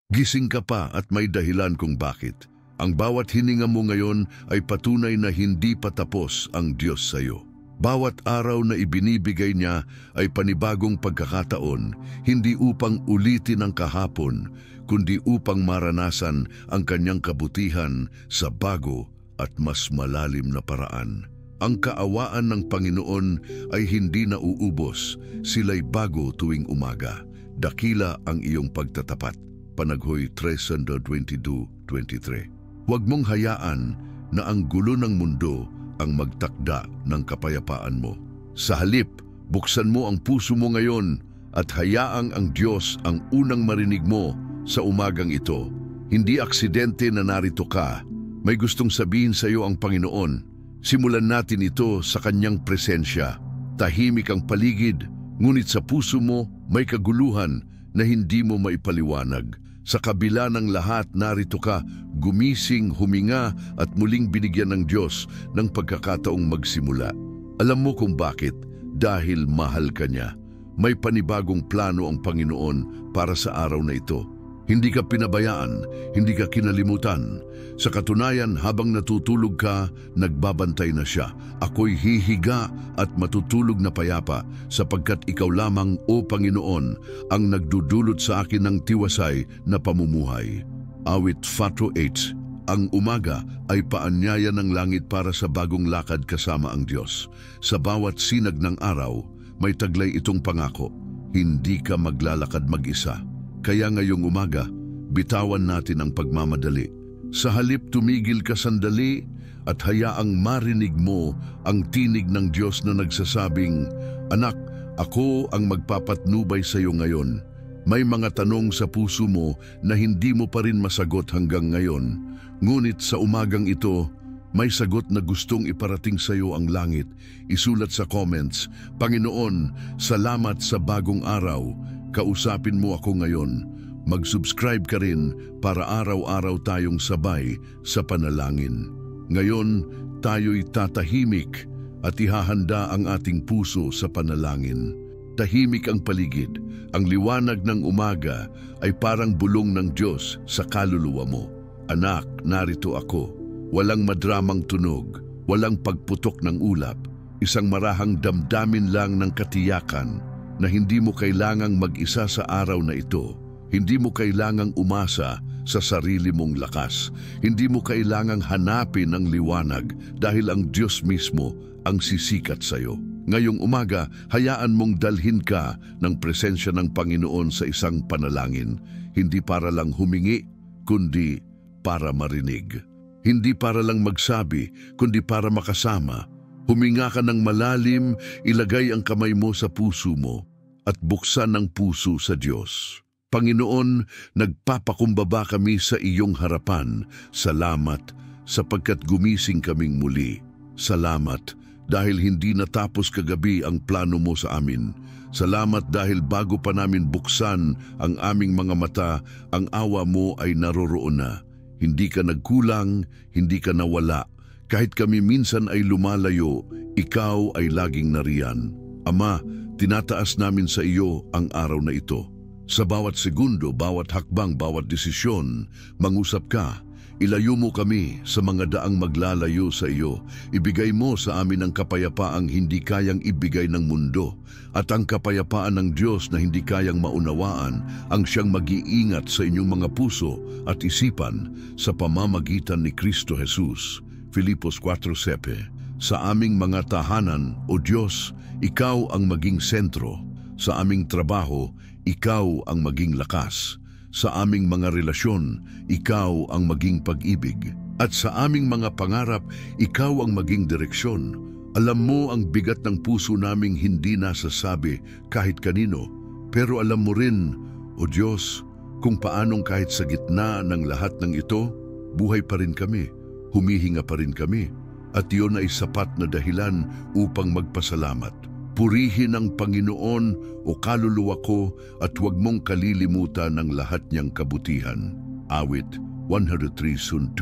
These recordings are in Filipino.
Gising ka pa at may dahilan kung bakit. Ang bawat hininga mo ngayon ay patunay na hindi pa tapos ang Diyos sa iyo. Bawat araw na ibinibigay niya ay panibagong pagkakataon, hindi upang ulitin ang kahapon, kundi upang maranasan ang kanyang kabutihan sa bago at mas malalim na paraan. Ang kaawaan ng Panginoon ay hindi nauubos, sila'y bago tuwing umaga. Dakila ang iyong pagtatapat. Panaghoy 3:22-23. Huwag mong hayaan na ang gulo ng mundo ang magtakda ng kapayapaan mo. Sa halip, buksan mo ang puso mo ngayon at hayaang ang Diyos ang unang marinig mo sa umagang ito. Hindi aksidente na narito ka. May gustong sabihin sa iyo ang Panginoon. Simulan natin ito sa kanyang presensya. Tahimik ang paligid, ngunit sa puso mo may kaguluhan na hindi mo maipaliwanag. Sa kabila ng lahat, narito ka, gumising, huminga at muling binigyan ng Diyos ng pagkakataong magsimula. Alam mo kung bakit? Dahil mahal ka niya. May panibagong plano ang Panginoon para sa araw na ito. Hindi ka pinabayaan, hindi ka kinalimutan. Sa katunayan, habang natutulog ka, nagbabantay na siya. Ako'y hihiga at matutulog na payapa sapagkat ikaw lamang, O Panginoon, ang nagdudulot sa akin ng tiwasay na pamumuhay. Awit 4:8. Ang umaga ay paanyaya ng langit para sa bagong lakad kasama ang Diyos. Sa bawat sinag ng araw, may taglay itong pangako. Hindi ka maglalakad mag-isa. Kaya ngayong umaga, bitawan natin ang pagmamadali. Sa halip tumigil ka sandali at hayaang marinig mo ang tinig ng Diyos na nagsasabing, Anak, ako ang magpapatnubay sa iyo ngayon. May mga tanong sa puso mo na hindi mo pa rin masagot hanggang ngayon. Ngunit sa umagang ito, may sagot na gustong iparating sa iyo ang langit. Isulat sa comments, Panginoon, salamat sa bagong araw. Kausapin mo ako ngayon. Mag-subscribe ka rin para araw-araw tayong sabay sa panalangin. Ngayon, tayo'y tatahimik at ihahanda ang ating puso sa panalangin. Tahimik ang paligid. Ang liwanag ng umaga ay parang bulong ng Diyos sa kaluluwa mo. Anak, narito ako. Walang madramang tunog, walang pagputok ng ulap. Isang marahang damdamin lang ng katiyakan na hindi mo kailangang mag-isa sa araw na ito. Hindi mo kailangang umasa sa sarili mong lakas. Hindi mo kailangang hanapin ang liwanag dahil ang Diyos mismo ang sisikat sa iyo. Ngayong umaga, hayaan mong dalhin ka ng presensya ng Panginoon sa isang panalangin. Hindi para lang humingi, kundi para marinig. Hindi para lang magsabi, kundi para makasama. Huminga ka ng malalim, ilagay ang kamay mo sa puso mo at buksan ang puso sa Diyos. Panginoon, nagpapakumbaba kami sa iyong harapan. Salamat sapagkat gumising kaming muli. Salamat dahil hindi natapos kagabi ang plano mo sa amin. Salamat dahil bago pa namin buksan ang aming mga mata, ang awa mo ay naroroon na. Hindi ka nagkulang, hindi ka nawala. Kahit kami minsan ay lumalayo, ikaw ay laging nariyan. Ama, tinataas namin sa iyo ang araw na ito. Sa bawat segundo, bawat hakbang, bawat desisyon, mangusap ka. Ilayo mo kami sa mga daang maglalayo sa iyo. Ibigay mo sa amin ang kapayapaang hindi kayang ibigay ng mundo at ang kapayapaan ng Diyos na hindi kayang maunawaan ang siyang mag-iingat sa inyong mga puso at isipan sa pamamagitan ni Kristo Jesus. Filipos 4:7. Sa aming mga tahanan, O Diyos, ikaw ang maging sentro. Sa aming trabaho, ikaw ang maging lakas. Sa aming mga relasyon, ikaw ang maging pag-ibig. At sa aming mga pangarap, ikaw ang maging direksyon. Alam mo ang bigat ng puso naming hindi nasasabi kahit kanino. Pero alam mo rin, O Diyos, kung paanong kahit sa gitna ng lahat ng ito, buhay pa rin kami. Humihinga pa rin kami at iyon ay sapat na dahilan upang magpasalamat. Purihin ang Panginoon o kaluluwa ko at huwag mong kalilimutan ang lahat niyang kabutihan. Awit 103:2.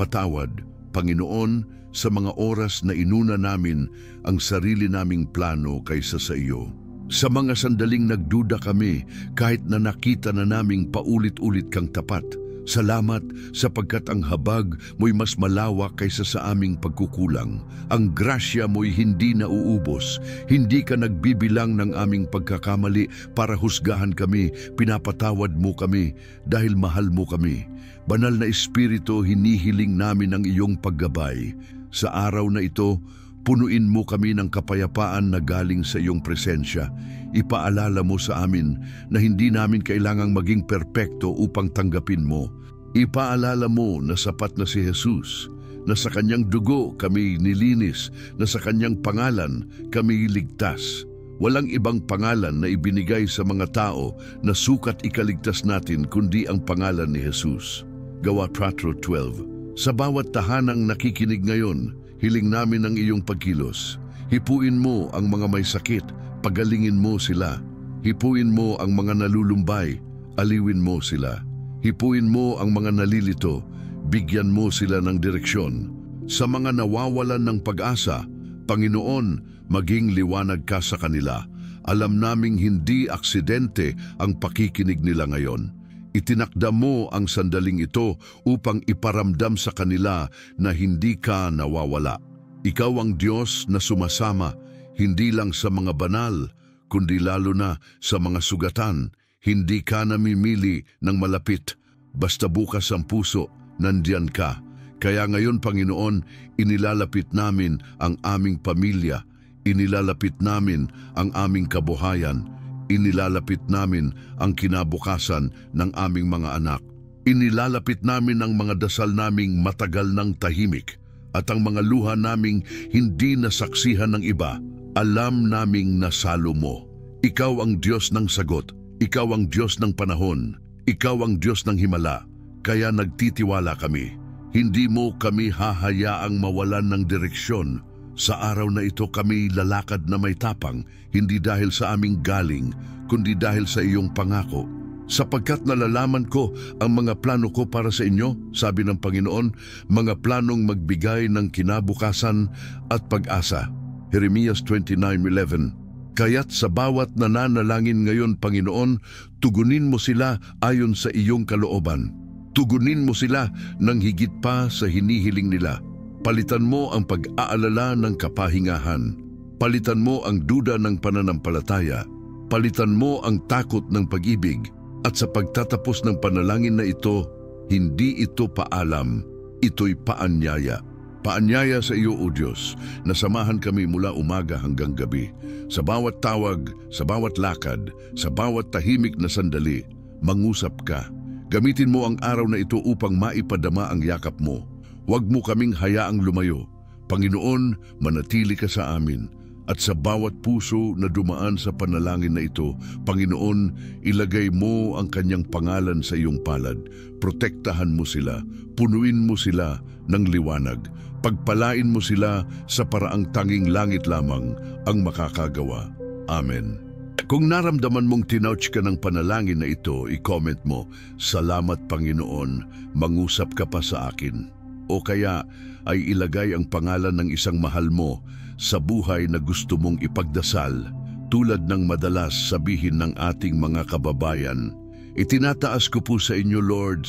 Patawad, Panginoon, sa mga oras na inuna namin ang sarili naming plano kaysa sa iyo. Sa mga sandaling nagduda kami, kahit na nakita na naming paulit-ulit kang tapat, salamat sapagkat ang habag mo'y mas malawak kaysa sa aming pagkukulang. Ang grasya mo'y hindi nauubos. Hindi ka nagbibilang ng aming pagkakamali para husgahan kami. Pinapatawad mo kami dahil mahal mo kami. Banal na Espiritu, hinihiling namin ang iyong paggabay. Sa araw na ito, punuin mo kami ng kapayapaan na galing sa iyong presensya. Ipaalala mo sa amin na hindi namin kailangang maging perpekto upang tanggapin mo. Ipaalala mo na sapat na si Jesus, na sa kanyang dugo kami nilinis, na sa kanyang pangalan kami ligtas. Walang ibang pangalan na ibinigay sa mga tao na sukat ikaligtas natin kundi ang pangalan ni Jesus. Gawa 4:12. Sa bawat tahanang nakikinig ngayon, hiling namin ang iyong pagkilos. Hipuin mo ang mga may sakit, pagalingin mo sila. Hipuin mo ang mga nalulumbay, aliwin mo sila. Hipuin mo ang mga nalilito, bigyan mo sila ng direksyon. Sa mga nawawalan ng pag-asa, Panginoon, maging liwanag ka sa kanila. Alam naming hindi aksidente ang pakikinig nila ngayon. Itinakda mo ang sandaling ito upang iparamdam sa kanila na hindi ka nawawala. Ikaw ang Diyos na sumasama, hindi lang sa mga banal, kundi lalo na sa mga sugatan. Hindi ka namimili ng malapit. Basta bukas ang puso, nandiyan ka. Kaya ngayon, Panginoon, inilalapit namin ang aming pamilya. Inilalapit namin ang aming kabuhayan. Inilalapit namin ang kinabukasan ng aming mga anak. Inilalapit namin ang mga dasal naming matagal ng tahimik at ang mga luha naming hindi nasaksihan ng iba. Alam naming nasalo mo. Ikaw ang Diyos ng sagot. Ikaw ang Diyos ng panahon. Ikaw ang Diyos ng himala. Kaya nagtitiwala kami. Hindi mo kami hahayaang mawalan ng direksyon. Sa araw na ito kami lalakad na may tapang, hindi dahil sa aming galing, kundi dahil sa iyong pangako. Sapagkat nalalaman ko ang mga plano ko para sa inyo, sabi ng Panginoon, mga planong magbigay ng kinabukasan at pag-asa. Jeremias 29:11. Kaya't sa bawat nananalangin ngayon, Panginoon, tugunin mo sila ayon sa iyong kalooban. Tugunin mo sila ng higit pa sa hinihiling nila. Palitan mo ang pag-aalala ng kapahingahan. Palitan mo ang duda ng pananampalataya. Palitan mo ang takot ng pag-ibig. At sa pagtatapos ng panalangin na ito, hindi ito paalam, ito'y paanyaya. Paanyaya sa iyo, O Diyos, na samahan kami mula umaga hanggang gabi. Sa bawat tawag, sa bawat lakad, sa bawat tahimik na sandali, mangusap ka. Gamitin mo ang araw na ito upang maipadama ang yakap mo. Huwag mo kaming hayaang lumayo. Panginoon, manatili ka sa amin. At sa bawat puso na dumaan sa panalangin na ito, Panginoon, ilagay mo ang kanyang pangalan sa iyong palad. Protektahan mo sila, punuin mo sila ng liwanag. Pagpalain mo sila sa paraang tanging langit lamang ang makakagawa. Amen. Kung naramdaman mong tinouch ka ng panalangin na ito, i-comment mo, "Salamat Panginoon, mangusap ka pa sa akin." O kaya ay ilagay ang pangalan ng isang mahal mo sa buhay na gusto mong ipagdasal, tulad ng madalas sabihin ng ating mga kababayan. Itinataas ko po sa inyo, Lord,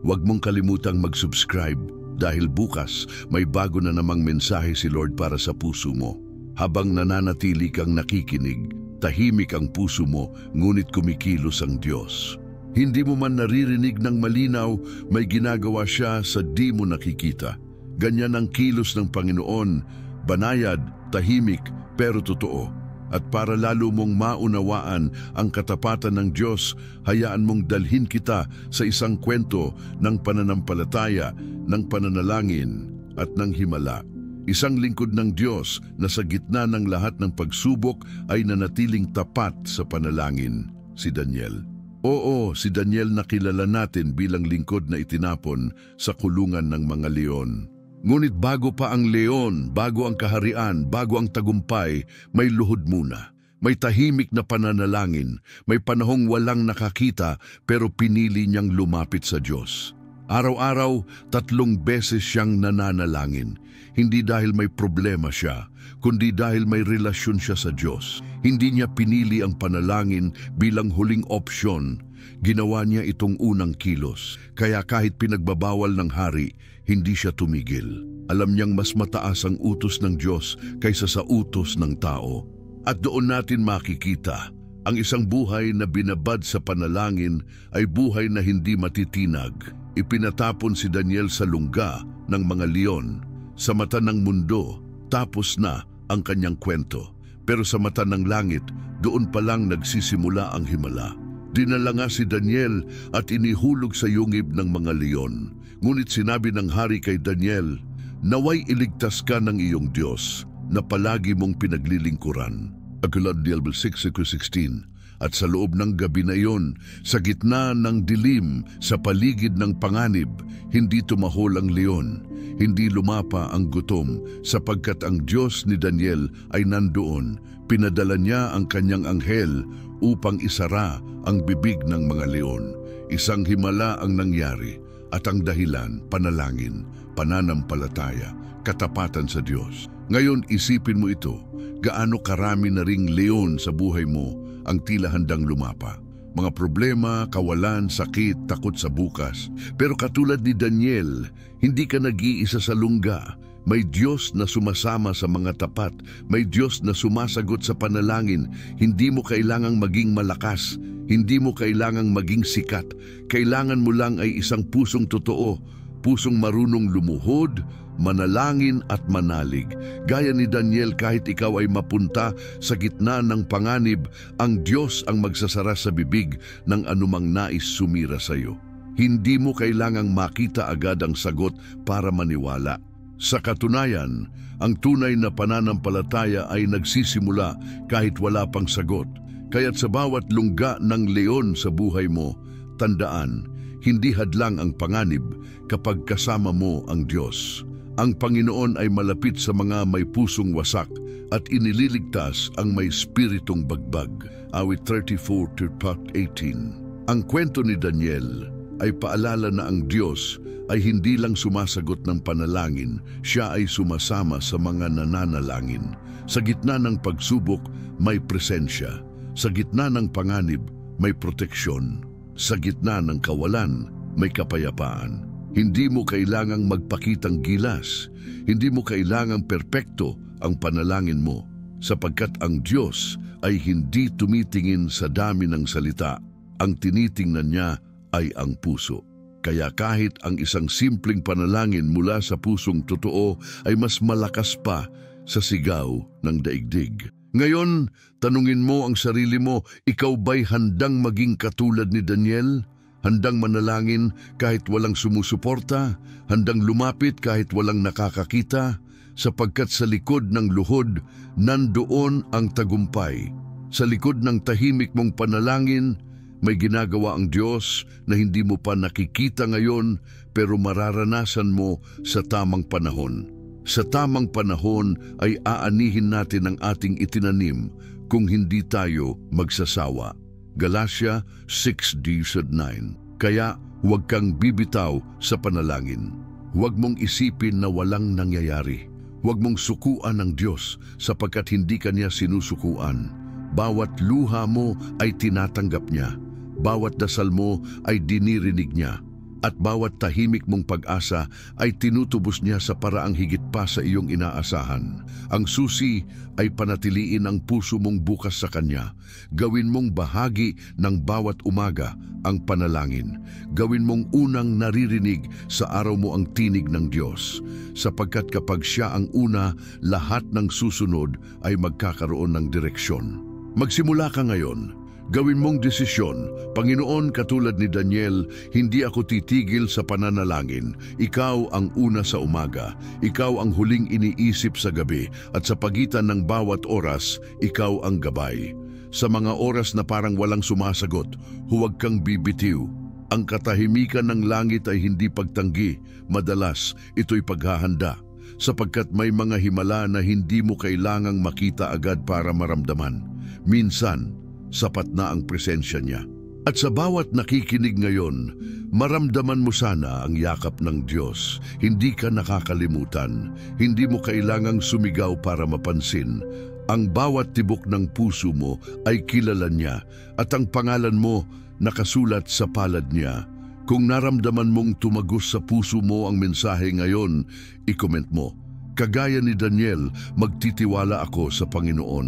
huwag mong kalimutang mag-subscribe dahil bukas may bago na namang mensahe si Lord para sa puso mo. Habang nananatili kang nakikinig, tahimik ang puso mo, ngunit kumikilos ang Diyos. Hindi mo man naririnig ng malinaw, may ginagawa siya sa di mo nakikita. Ganyan ang kilos ng Panginoon, banayad, tahimik, pero totoo. At para lalo mong maunawaan ang katapatan ng Diyos, hayaan mong dalhin kita sa isang kwento ng pananampalataya, ng pananalangin at ng himala. Isang lingkod ng Diyos na sa gitna ng lahat ng pagsubok ay nanatiling tapat sa panalangin, si Daniel. Oo, si Daniel na kilala natin bilang lingkod na itinapon sa kulungan ng mga leon. Ngunit bago pa ang leon, bago ang kaharian, bago ang tagumpay, may luhod muna. May tahimik na pananalangin, may panahong walang nakakita pero pinili niyang lumapit sa Diyos. Araw-araw, 3 beses siyang nananalangin. Hindi dahil may problema siya, kundi dahil may relasyon siya sa Diyos. Hindi niya pinili ang panalangin bilang huling opsyon. Ginawa niya itong unang kilos. Kaya kahit pinagbabawal ng hari, hindi siya tumigil. Alam niyang mas mataas ang utos ng Diyos kaysa sa utos ng tao. At doon natin makikita, ang isang buhay na binabad sa panalangin ay buhay na hindi matitinag. Ipinatapon si Daniel sa lungga ng mga leon. Sa mata ng mundo, tapos na ang kanyang kwento. Pero sa mata ng langit, doon pa lang nagsisimula ang himala. Dinala nga si Daniel at inihulog sa yungib ng mga leon. Ngunit sinabi ng hari kay Daniel, "Naway iligtas ka ng iyong Diyos na palagi mong pinaglilingkuran." Aklat Daniel 6:16. At sa loob ng gabi na iyon, sa gitna ng dilim, sa paligid ng panganib, hindi tumahol ang leon, hindi lumapa ang gutom, sapagkat ang Diyos ni Daniel ay nandoon. Pinadala niya ang kanyang anghel upang isara ang bibig ng mga leon. Isang himala ang nangyari, at ang dahilan, panalangin, pananampalataya, katapatan sa Diyos. Ngayon isipin mo ito, gaano karami na ring leon sa buhay mo ang tila handang lumapa. Mga problema, kawalan, sakit, takot sa bukas. Pero katulad ni Daniel, hindi ka nag-iisa sa lungga. May Diyos na sumasama sa mga tapat. May Diyos na sumasagot sa panalangin. Hindi mo kailangang maging malakas. Hindi mo kailangang maging sikat. Kailangan mo lang ay isang pusong totoo. Pusong marunong lumuhod, manalangin at manalig. Gaya ni Daniel, kahit ikaw ay mapunta sa gitna ng panganib, ang Diyos ang magsasara sa bibig ng anumang nais sumira sa iyo. Hindi mo kailangang makita agad ang sagot para maniwala. Sa katunayan, ang tunay na pananampalataya ay nagsisimula kahit wala pang sagot. Kaya't sa bawat lungga ng leon sa buhay mo, tandaan, hindi hadlang ang panganib kapag kasama mo ang Diyos. Ang Panginoon ay malapit sa mga may pusong wasak at inililigtas ang may spiritong bagbag. Awit 34:18. Ang kwento ni Daniel ay paalala na ang Diyos ay hindi lang sumasagot ng panalangin, siya ay sumasama sa mga nananalangin. Sa gitna ng pagsubok, may presensya. Sa gitna ng panganib, may proteksyon. Sa gitna ng kawalan, may kapayapaan. Hindi mo kailangang magpakitang gilas. Hindi mo kailangang perpekto ang panalangin mo, sapagkat ang Diyos ay hindi tumitingin sa dami ng salita. Ang tinitingnan niya ay ang puso. Kaya kahit ang isang simpleng panalangin mula sa pusong totoo ay mas malakas pa sa sigaw ng daigdig. Ngayon, tanungin mo ang sarili mo, ikaw ba'y handang maging katulad ni Daniel? Handang manalangin kahit walang sumusuporta? Handang lumapit kahit walang nakakakita? Sapagkat sa likod ng luhod, nandoon ang tagumpay. Sa likod ng tahimik mong panalangin, may ginagawa ang Diyos na hindi mo pa nakikita ngayon, pero mararanasan mo sa tamang panahon. Sa tamang panahon ay aanihin natin ang ating itinanim kung hindi tayo magsasawa. Galatia 6:9. Kaya huwag kang bibitaw sa panalangin. Huwag mong isipin na walang nangyayari. Huwag mong sukuan ng Diyos sapagkat hindi ka niya sinusukuan. Bawat luha mo ay tinatanggap niya. Bawat dasal mo ay dinirinig niya. At bawat tahimik mong pag-asa ay tinutubos niya sa paraang higit pa sa iyong inaasahan. Ang susi ay panatiliin ang puso mong bukas sa Kanya. Gawin mong bahagi ng bawat umaga ang panalangin. Gawin mong unang naririnig sa araw mo ang tinig ng Diyos. Sapagkat kapag Siya ang una, lahat ng susunod ay magkakaroon ng direksyon. Magsimula ka ngayon. Gawin mong desisyon, Panginoon, katulad ni Daniel, hindi ako titigil sa pananalangin. Ikaw ang una sa umaga, ikaw ang huling iniisip sa gabi, at sa pagitan ng bawat oras, ikaw ang gabay. Sa mga oras na parang walang sumasagot, huwag kang bibitiw. Ang katahimikan ng langit ay hindi pagtanggi, madalas ito'y paghahanda. Sapagkat may mga himala na hindi mo kailangang makita agad para maramdaman. Minsan, sapat na ang presensya niya. At sa bawat nakikinig ngayon, maramdaman mo sana ang yakap ng Diyos. Hindi ka nakakalimutan. Hindi mo kailangang sumigaw para mapansin. Ang bawat tibok ng puso mo ay kilala niya at ang pangalan mo nakasulat sa palad niya. Kung naramdaman mong tumagos sa puso mo ang mensahe ngayon, i-comment mo. Kagaya ni Daniel, magtitiwala ako sa Panginoon.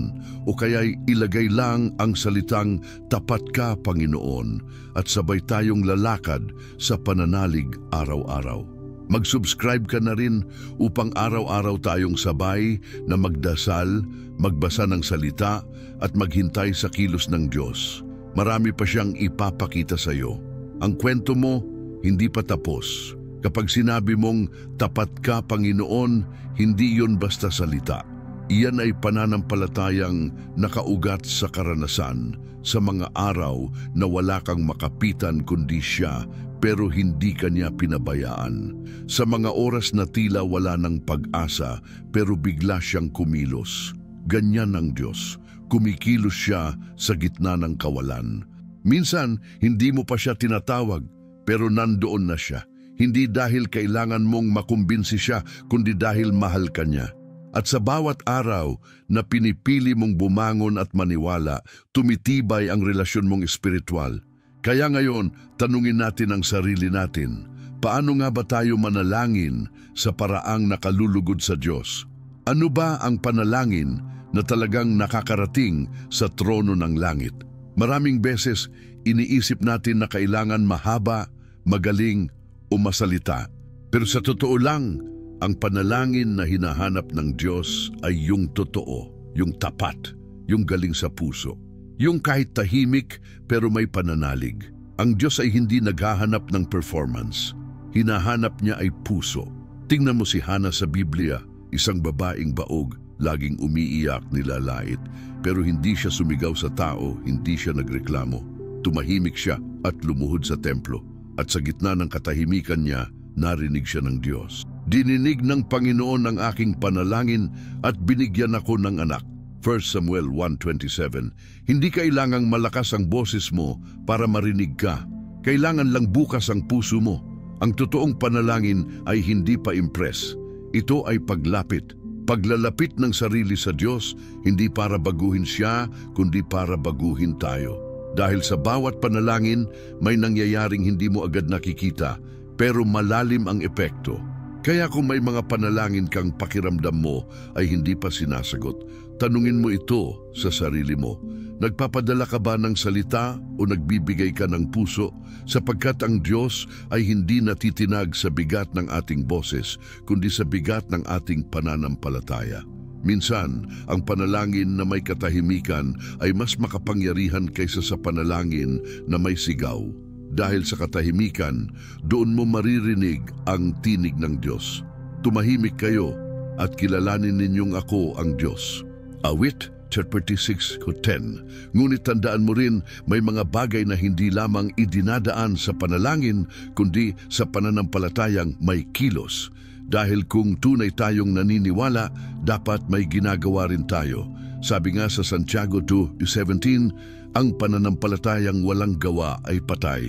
O kaya'y ilagay lang ang salitang, tapat ka, Panginoon, at sabay tayong lalakad sa pananalig araw-araw. Mag-subscribe ka na rin upang araw-araw tayong sabay na magdasal, magbasa ng salita, at maghintay sa kilos ng Diyos. Marami pa siyang ipapakita sa iyo. Ang kwento mo, hindi pa tapos. Kapag sinabi mong, tapat ka, Panginoon, hindi yon basta salita. Iyan ay pananampalatayang nakaugat sa karanasan, sa mga araw na wala kang makapitan kundi siya, pero hindi kanya pinabayaan. Sa mga oras na tila wala ng pag-asa, pero bigla siyang kumilos. Ganyan ang Diyos. Kumikilos siya sa gitna ng kawalan. Minsan, hindi mo pa siya tinatawag, pero nandoon na siya. Hindi dahil kailangan mong makumbinsi siya, kundi dahil mahal ka niya. At sa bawat araw na pinipili mong bumangon at maniwala, tumitibay ang relasyon mong espiritual. Kaya ngayon, tanungin natin ang sarili natin, paano nga ba tayo manalangin sa paraang nakalulugod sa Diyos? Ano ba ang panalangin na talagang nakakarating sa trono ng langit? Maraming beses, iniisip natin na kailangan mahaba, magaling, o masalita. Pero sa totoo lang, ang panalangin na hinahanap ng Diyos ay yung totoo, yung tapat, yung galing sa puso. Yung kahit tahimik pero may pananalig. Ang Diyos ay hindi naghahanap ng performance. Hinahanap niya ay puso. Tingnan mo si Hana sa Biblia, isang babaeng baog, laging umiiyak, nilalait. Pero hindi siya sumigaw sa tao, hindi siya nagreklamo. Tumahimik siya at lumuhod sa templo. At sa gitna ng katahimikan niya, narinig siya ng Diyos. Dininig ng Panginoon ang aking panalangin at binigyan ako ng anak. 1 Samuel 1:27. Hindi kailangang malakas ang boses mo para marinig ka. Kailangan lang bukas ang puso mo. Ang totoong panalangin ay hindi pa impress. Ito ay paglapit. Paglalapit ng sarili sa Diyos, hindi para baguhin siya, kundi para baguhin tayo. Dahil sa bawat panalangin, may nangyayaring hindi mo agad nakikita, pero malalim ang epekto. Kaya kung may mga panalangin kang pakiramdam mo ay hindi pa sinasagot, tanungin mo ito sa sarili mo. Nagpapadala ka ba ng salita o nagbibigay ka ng puso? Sapagkat ang Diyos ay hindi natitinag sa bigat ng ating boses, kundi sa bigat ng ating pananampalataya. Minsan, ang panalangin na may katahimikan ay mas makapangyarihan kaysa sa panalangin na may sigaw. Dahil sa katahimikan, doon mo maririnig ang tinig ng Diyos. Tumahimik kayo at kilalanin ninyong ako ang Diyos. Awit 36:10. Ngunit tandaan mo rin, may mga bagay na hindi lamang idinadaan sa panalangin, kundi sa pananampalatayang may kilos. Dahil kung tunay tayong naniniwala, dapat may ginagawa rin tayo. Sabi nga sa Santiago 2:17, ang pananampalatayang walang gawa ay patay.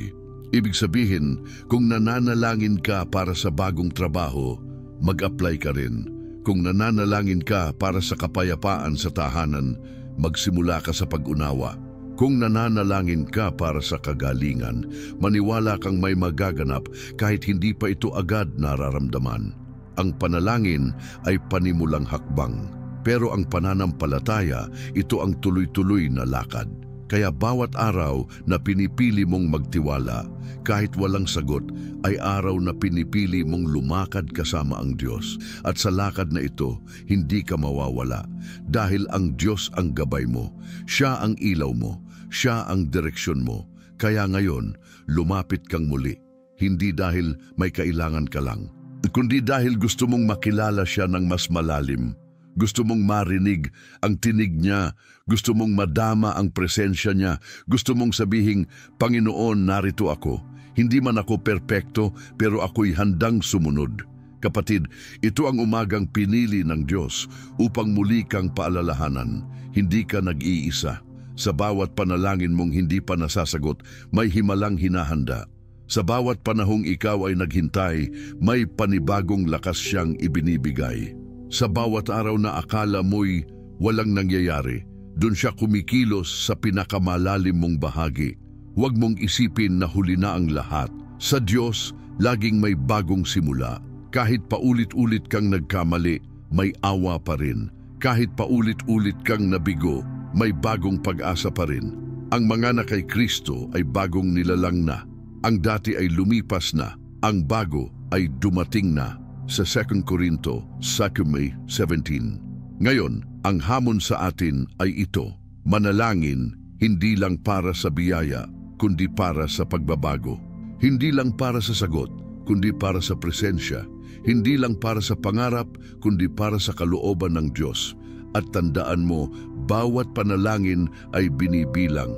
Ibig sabihin, kung nananalangin ka para sa bagong trabaho, mag-apply ka rin. Kung nananalangin ka para sa kapayapaan sa tahanan, magsimula ka sa pag-unawa. Kung nananalangin ka para sa kagalingan, maniwala kang may magaganap kahit hindi pa ito agad nararamdaman. Ang panalangin ay panimulang hakbang, pero ang pananampalataya, ito ang tuloy-tuloy na lakad. Kaya bawat araw na pinipili mong magtiwala, kahit walang sagot, ay araw na pinipili mong lumakad kasama ang Diyos. At sa lakad na ito, hindi ka mawawala. Dahil ang Diyos ang gabay mo, Siya ang ilaw mo, Siya ang direksyon mo. Kaya ngayon, lumapit kang muli. Hindi dahil may kailangan ka lang, kundi dahil gusto mong makilala siya ng mas malalim. Gusto mong marinig ang tinig niya, gusto mong madama ang presensya niya, gusto mong sabihing, Panginoon, narito ako. Hindi man ako perpekto, pero ako'y handang sumunod. Kapatid, ito ang umagang pinili ng Diyos upang muli kang paalalahanan. Hindi ka nag-iisa. Sa bawat panalangin mong hindi pa nasasagot, may himalang hinahanda. Sa bawat panahong ikaw ay naghintay, may panibagong lakas siyang ibinibigay. Sa bawat araw na akala mo'y walang nangyayari, doon siya kumikilos sa pinakamalalim mong bahagi. Huwag mong isipin na huli na ang lahat. Sa Diyos, laging may bagong simula. Kahit paulit-ulit kang nagkamali, may awa pa rin. Kahit paulit-ulit kang nabigo, may bagong pag-asa pa rin. Ang mga na kay Kristo ay bagong nilalang na. Ang dati ay lumipas na. Ang bago ay dumating na. Sa 2 Corinto 2:17. Ngayon, ang hamon sa atin ay ito. Manalangin, hindi lang para sa biyaya, kundi para sa pagbabago. Hindi lang para sa sagot, kundi para sa presensya. Hindi lang para sa pangarap, kundi para sa kalooban ng Diyos. At tandaan mo, bawat panalangin ay binibilang,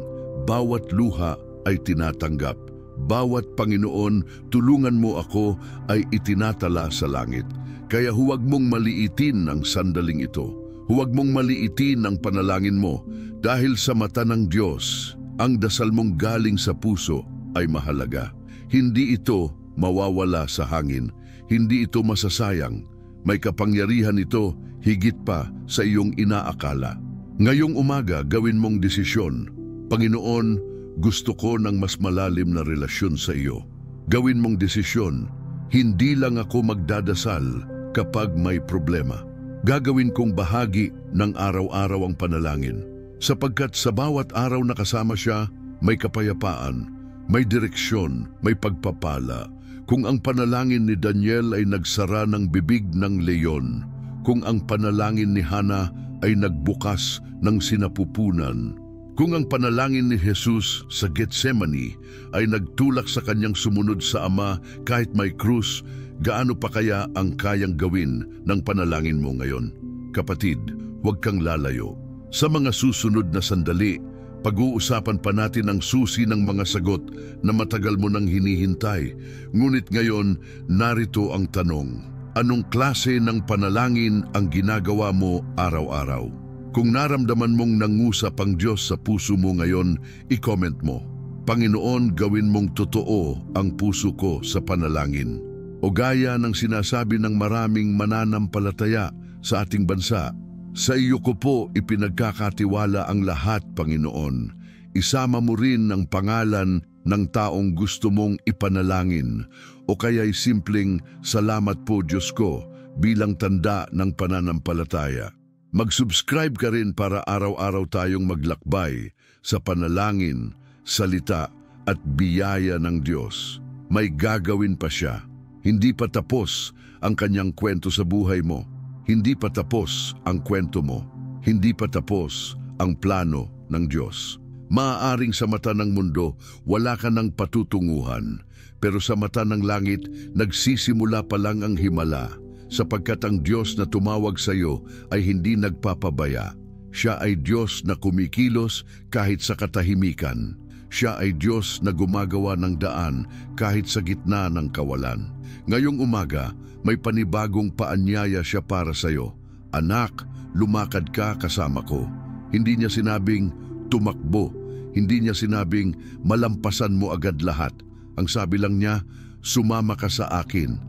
bawat luha ay tinatanggap, bawat Panginoon, tulungan mo ako ay itinatala sa langit. Kaya huwag mong maliitin ang sandaling ito. Huwag mong maliitin ang panalangin mo dahil sa mata ng Diyos, ang dasal mong galing sa puso ay mahalaga. Hindi ito mawawala sa hangin, hindi ito masasayang. May kapangyarihan ito higit pa sa iyong inaakala. Ngayong umaga, gawin mong desisyon. Panginoon, gusto ko ng mas malalim na relasyon sa iyo. Gawin mong desisyon, hindi lang ako magdadasal kapag may problema. Gagawin kong bahagi ng araw-araw ang panalangin. Sapagkat sa bawat araw na kasama siya, may kapayapaan, may direksyon, may pagpapala. Kung ang panalangin ni Daniel ay nagsara ng bibig ng leyon, kung ang panalangin ni Hana ay nagbukas ng sinapupunan, kung ang panalangin ni Jesus sa Getsemani ay nagtulak sa kanyang sumunod sa Ama kahit may krus, gaano pa kaya ang kayang gawin ng panalangin mo ngayon? Kapatid, huwag kang lalayo. Sa mga susunod na sandali, pag-uusapan pa natin ang susi ng mga sagot na matagal mo nang hinihintay. Ngunit ngayon, narito ang tanong. Anong klase ng panalangin ang ginagawa mo araw-araw? Kung naramdaman mong nangusap ang Diyos sa puso mo ngayon, i-comment mo. Panginoon, gawin mong totoo ang puso ko sa panalangin. O gaya ng sinasabi ng maraming mananampalataya sa ating bansa, sa iyo ko po ipinagkakatiwala ang lahat, Panginoon. Isama mo rin ang pangalan ng taong gusto mong ipanalangin o kaya'y simpleng salamat po Diyos ko bilang tanda ng pananampalataya. Mag-subscribe ka rin para araw-araw tayong maglakbay sa panalangin, salita at biyaya ng Diyos. May gagawin pa siya. Hindi pa tapos ang kanyang kwento sa buhay mo. Hindi pa tapos ang kwento mo. Hindi pa tapos ang plano ng Diyos. Maaaring sa mata ng mundo, wala ka ng patutunguhan. Pero sa mata ng langit, nagsisimula pa lang ang himala. Sapagkat ang Diyos na tumawag sa iyo ay hindi nagpapabaya. Siya ay Diyos na kumikilos kahit sa katahimikan. Siya ay Diyos na gumagawa ng daan kahit sa gitna ng kawalan. Ngayong umaga, may panibagong paanyaya siya para sa iyo. Anak, lumakad ka kasama ko. Hindi niya sinabing tumakbo. Hindi niya sinabing malampasan mo agad lahat. Ang sabi lang niya, sumama ka sa akin.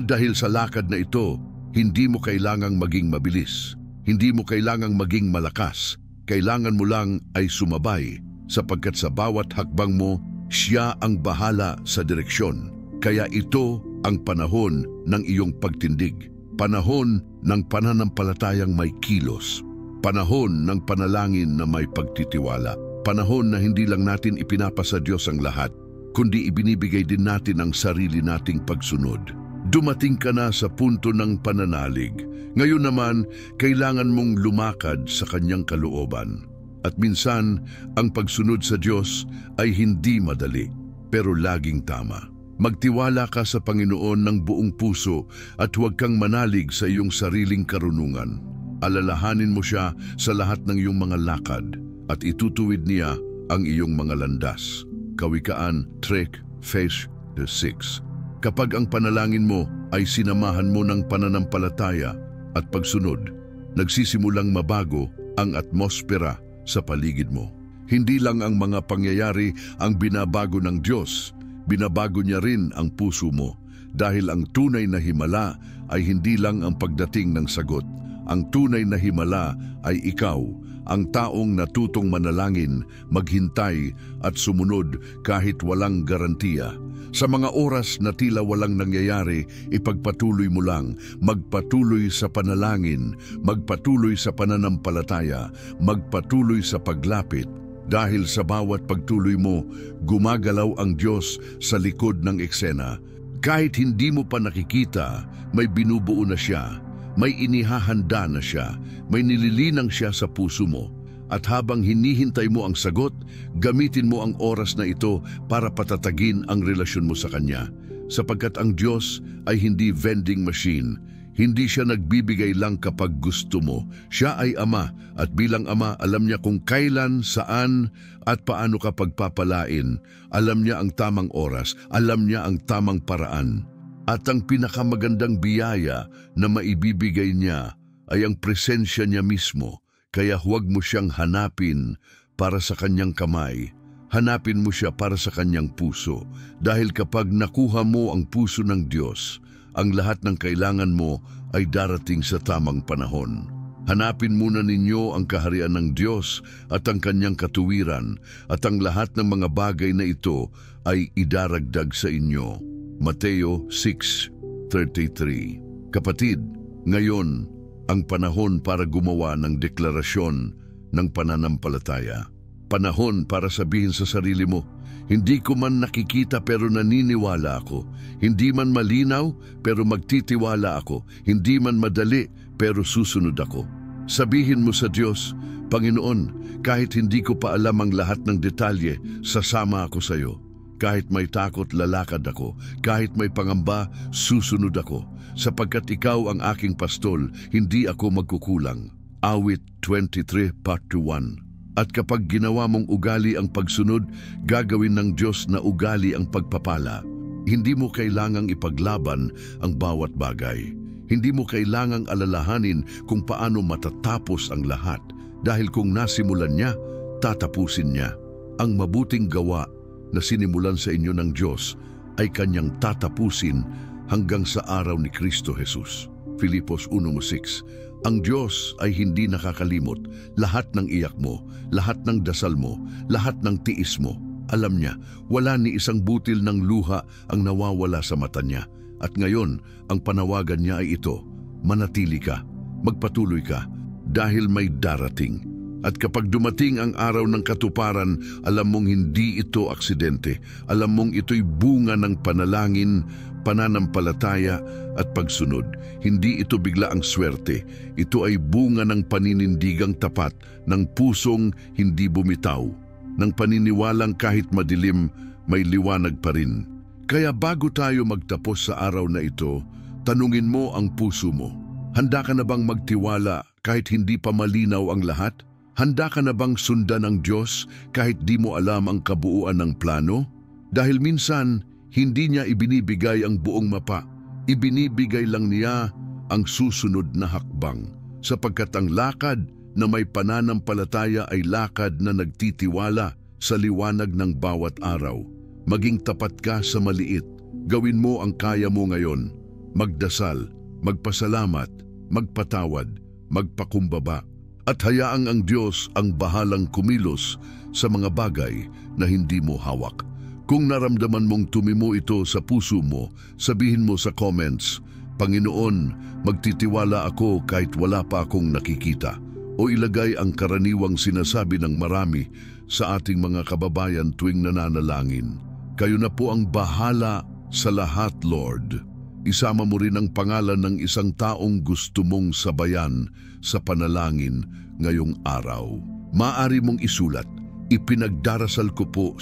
Dahil sa lakad na ito, hindi mo kailangang maging mabilis. Hindi mo kailangang maging malakas. Kailangan mo lang ay sumabay, sapagkat sa bawat hakbang mo, siya ang bahala sa direksyon. Kaya ito ang panahon ng iyong pagtindig. Panahon ng pananampalatayang may kilos. Panahon ng panalangin na may pagtitiwala. Panahon na hindi lang natin ipinapasa Diyos ang lahat, kundi ibinibigay din natin ang sarili nating pagsunod. Dumating ka na sa punto ng pananalig. Ngayon naman, kailangan mong lumakad sa kanyang kalooban. At minsan, ang pagsunod sa Diyos ay hindi madali, pero laging tama. Magtiwala ka sa Panginoon ng buong puso at huwag kang manalig sa iyong sariling karunungan. Alalahanin mo siya sa lahat ng iyong mga lakad at itutuwid niya ang iyong mga landas. Kawikaan 3:6. Kapag ang panalangin mo ay sinamahan mo ng pananampalataya at pagsunod, nagsisimulang mabago ang atmosfera sa paligid mo. Hindi lang ang mga pangyayari ang binabago ng Diyos, binabago niya rin ang puso mo. Dahil ang tunay na himala ay hindi lang ang pagdating ng sagot. Ang tunay na himala ay ikaw, ang taong natutong manalangin, maghintay at sumunod kahit walang garantiya. Sa mga oras na tila walang nangyayari, ipagpatuloy mo lang, magpatuloy sa panalangin, magpatuloy sa pananampalataya, magpatuloy sa paglapit. Dahil sa bawat pagtuloy mo, gumagalaw ang Diyos sa likod ng eksena. Kahit hindi mo pa nakikita, may binubuo na siya, may inihahanda na siya, may nililinang siya sa puso mo. At habang hinihintay mo ang sagot, gamitin mo ang oras na ito para patatagin ang relasyon mo sa Kanya. Sapagkat ang Diyos ay hindi vending machine. Hindi siya nagbibigay lang kapag gusto mo. Siya ay Ama at bilang Ama, alam niya kung kailan, saan at paano ka pagpapalain. Alam niya ang tamang oras, alam niya ang tamang paraan. At ang pinakamagandang biyaya na maibibigay niya ay ang presensya niya mismo. Kaya huwag mo siyang hanapin para sa kanyang kamay. Hanapin mo siya para sa kanyang puso. Dahil kapag nakuha mo ang puso ng Diyos, ang lahat ng kailangan mo ay darating sa tamang panahon. Hanapin muna ninyo ang kaharian ng Diyos at ang kanyang katuwiran, at ang lahat ng mga bagay na ito ay idaragdag sa inyo. Mateo 6:33. Kapatid, ngayon ang panahon para gumawa ng deklarasyon ng pananampalataya. Panahon para sabihin sa sarili mo, hindi ko man nakikita pero naniniwala ako. Hindi man malinaw pero magtitiwala ako. Hindi man madali pero susunod ako. Sabihin mo sa Diyos, Panginoon, kahit hindi ko pa alam ang lahat ng detalye, sasama ako sa iyo. Kahit may takot, lalakad ako. Kahit may pangamba, susunod ako. Sapagkat ikaw ang aking pastol, hindi ako magkukulang. Awit 23:1. At kapag ginawa mong ugali ang pagsunod, gagawin ng Diyos na ugali ang pagpapala. Hindi mo kailangang ipaglaban ang bawat bagay. Hindi mo kailangang alalahanin kung paano matatapos ang lahat. Dahil kung nasimulan niya, tatapusin niya. Ang mabuting gawa na sinimulan sa inyo ng Diyos ay kanyang tatapusin hanggang sa araw ni Kristo Jesus. Filipos 1:6. Ang Diyos ay hindi nakakalimot. Lahat ng iyak mo, lahat ng dasal mo, lahat ng tiis mo. Alam niya, wala ni isang butil ng luha ang nawawala sa mata niya. At ngayon, ang panawagan niya ay ito, manatili ka, magpatuloy ka, dahil may darating. At kapag dumating ang araw ng katuparan, alam mong hindi ito aksidente. Alam mong ito'y bunga ng panalangin, pananampalataya at pagsunod. Hindi ito bigla ang swerte. Ito ay bunga ng paninindigang tapat, ng pusong hindi bumitaw, ng paniniwalang kahit madilim, may liwanag pa rin. Kaya bago tayo magtapos sa araw na ito, tanungin mo ang puso mo. Handa ka na bang magtiwala kahit hindi pa malinaw ang lahat? Handa ka na bang sundan ang Diyos kahit di mo alam ang kabuuan ng plano? Dahil minsan, hindi niya ibinibigay ang buong mapa. Ibinibigay lang niya ang susunod na hakbang. Sapagkat ang lakad na may pananampalataya ay lakad na nagtitiwala sa liwanag ng bawat araw. Maging tapat ka sa maliit. Gawin mo ang kaya mo ngayon. Magdasal, magpasalamat, magpatawad, magpakumbaba. At hayaang ang Diyos ang bahalang kumilos sa mga bagay na hindi mo hawak. Kung naramdaman mong tumimo ito sa puso mo, sabihin mo sa comments, Panginoon, magtitiwala ako kahit wala pa akong nakikita. O ilagay ang karaniwang sinasabi ng marami sa ating mga kababayan tuwing nananalangin. Kayo na po ang bahala sa lahat, Lord. Isama mo rin ang pangalan ng isang taong gusto mong sabayan sa panalangin ngayong araw. Maaari mong isulat, ipinagdarasal ko po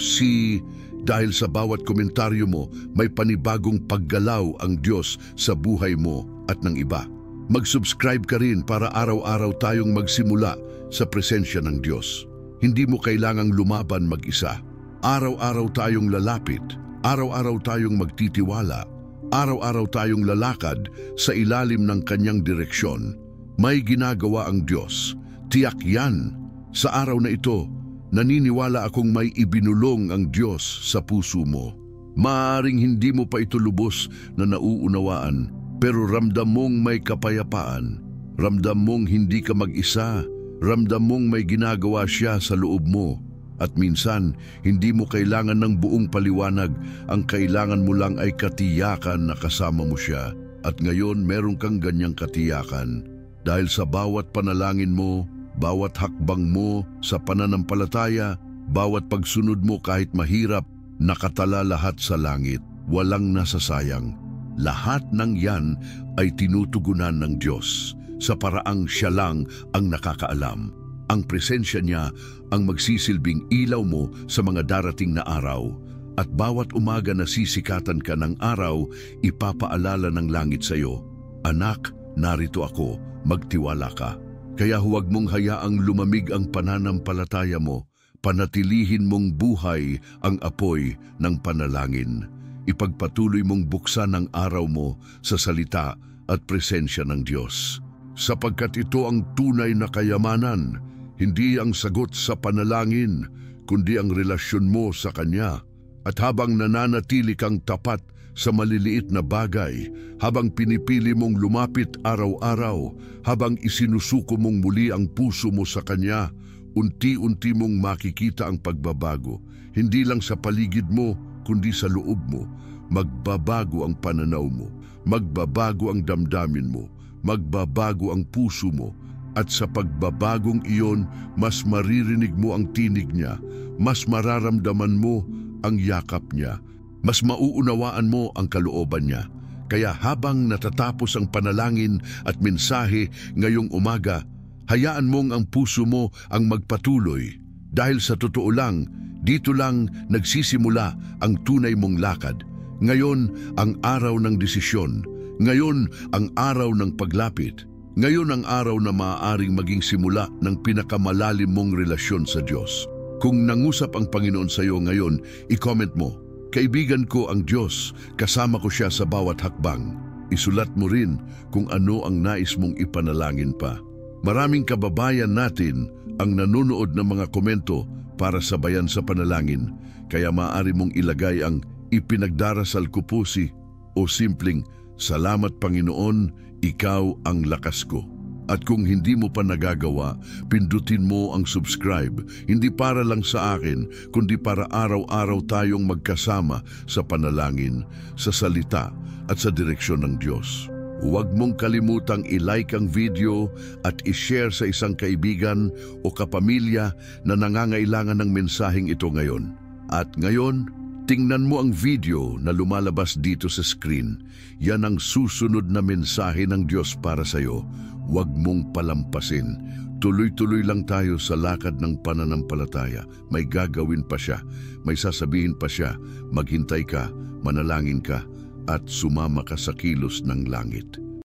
dahil sa bawat komentaryo mo, may panibagong paggalaw ang Diyos sa buhay mo at ng iba. Mag-subscribe ka rin para araw-araw tayong magsimula sa presensya ng Diyos. Hindi mo kailangang lumaban mag-isa. Araw-araw tayong lalapit, araw-araw tayong magtitiwala, araw-araw tayong lalakad sa ilalim ng kanyang direksyon. May ginagawa ang Diyos. Tiyak yan. Sa araw na ito, Naniniwala akong may ibinulong ang Diyos sa puso mo. Maaaring hindi mo pa ito lubos na nauunawaan, pero ramdam mong may kapayapaan. Ramdam mong hindi ka mag-isa. Ramdam mong may ginagawa siya sa loob mo. At minsan, hindi mo kailangan ng buong paliwanag. Ang kailangan mo lang ay katiyakan na kasama mo siya. At ngayon, meron kang ganyang katiyakan. Dahil sa bawat panalangin mo, bawat hakbang mo sa pananampalataya, bawat pagsunod mo kahit mahirap, nakatala lahat sa langit. Walang nasasayang. Lahat ng yan ay tinutugunan ng Diyos sa paraang siya lang ang nakakaalam. Ang presensya niya ang magsisilbing ilaw mo sa mga darating na araw. At bawat umaga na sisikatan ka ng araw, ipapaalala ng langit sa iyo, "Anak, narito ako, magtiwala ka." Kaya huwag mong hayaang lumamig ang pananampalataya mo. Panatilihin mong buhay ang apoy ng panalangin. Ipagpatuloy mong buksan ang araw mo sa salita at presensya ng Diyos. Sapagkat ito ang tunay na kayamanan, hindi ang sagot sa panalangin, kundi ang relasyon mo sa Kanya. At habang nananatili kang tapat sa maliliit na bagay, habang pinipili mong lumapit araw-araw, habang isinusuko mong muli ang puso mo sa Kanya, unti-unti mong makikita ang pagbabago. Hindi lang sa paligid mo, kundi sa loob mo. Magbabago ang pananaw mo, magbabago ang damdamin mo, magbabago ang puso mo. At sa pagbabagong iyon, mas maririnig mo ang tinig niya, mas mararamdaman mo ang yakap niya, mas mauunawaan mo ang kalooban niya. Kaya habang natatapos ang panalangin at mensahe ngayong umaga, hayaan mong ang puso mo ang magpatuloy. Dahil sa totoo lang, dito lang nagsisimula ang tunay mong lakad. Ngayon ang araw ng desisyon. Ngayon ang araw ng paglapit. Ngayon ang araw na maaaring maging simula ng pinakamalalim mong relasyon sa Diyos. Kung nangusap ang Panginoon sa iyo ngayon, i-comment mo, "Kaibigan ko ang Diyos, kasama ko siya sa bawat hakbang." Isulat mo rin kung ano ang nais mong ipanalangin pa. Maraming kababayan natin ang nanonood ng mga komento para sabayan sa panalangin, kaya maaari mong ilagay ang "Ipinagdarasal ko po si" o simpleng "Salamat Panginoon, ikaw ang lakas ko." At kung hindi mo pa nagagawa, pindutin mo ang subscribe, hindi para lang sa akin, kundi para araw-araw tayong magkasama sa panalangin, sa salita at sa direksyon ng Diyos. Huwag mong kalimutang i-like ang video at i-share sa isang kaibigan o kapamilya na nangangailangan ng mensaheng ito ngayon. At ngayon, tingnan mo ang video na lumalabas dito sa screen. Yan ang susunod na mensahe ng Diyos para sa iyo. Huwag mong palampasin. Tuloy-tuloy lang tayo sa lakad ng pananampalataya. May gagawin pa siya, may sasabihin pa siya. Maghintay ka, manalangin ka, at sumama ka sa kilos ng langit.